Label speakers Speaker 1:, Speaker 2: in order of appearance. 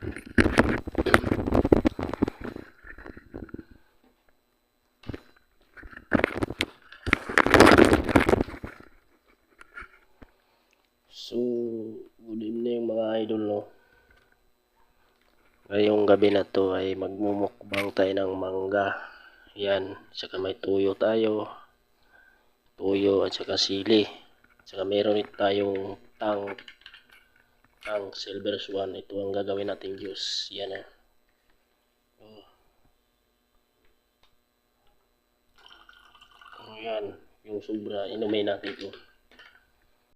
Speaker 1: So, good evening mga idol, no. Ngayong gabi na to ay magmumukbang tayo ng mangga. Yan, saka may tuyo tayo. Tuyo at saka sili. Saka meron rin tayong tang silver swan. Ito ang gagawin nating juice. Yan eh. Yan, yung sobra, inumin natin ito.